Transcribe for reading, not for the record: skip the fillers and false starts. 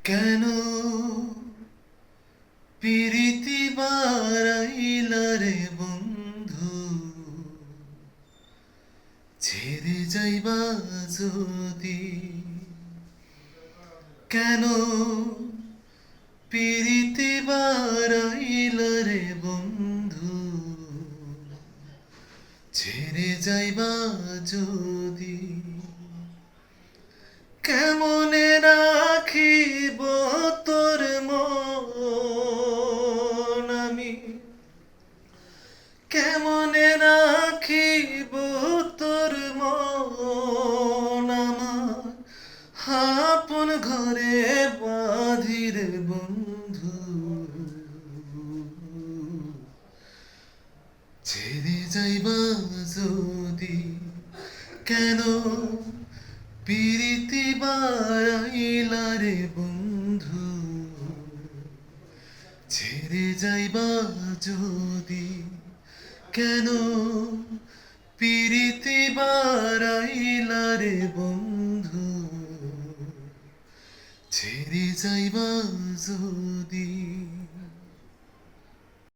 কেন পিরিতি বারাইলা রে বন্ধু, ছেড়ে যাইবা যদি? কেন পিরিতি বারাইলা রে বন্ধু, ছেড়ে যাইবা যদি? কেমনে রাখিব তোর মন আমি, কেমনে রাখিব তোর মন আমার আপন ঘরে বাঁধিরে বন্ধু, ছেড়ে যাইবা যদি? কেন পিরিতি বারাইলা রে বন্ধু, ছেড়ে যাইবা যদি? কেন পিরিতি বারাইলা রে বন্ধু, ছেড়ে যাইবা যদি?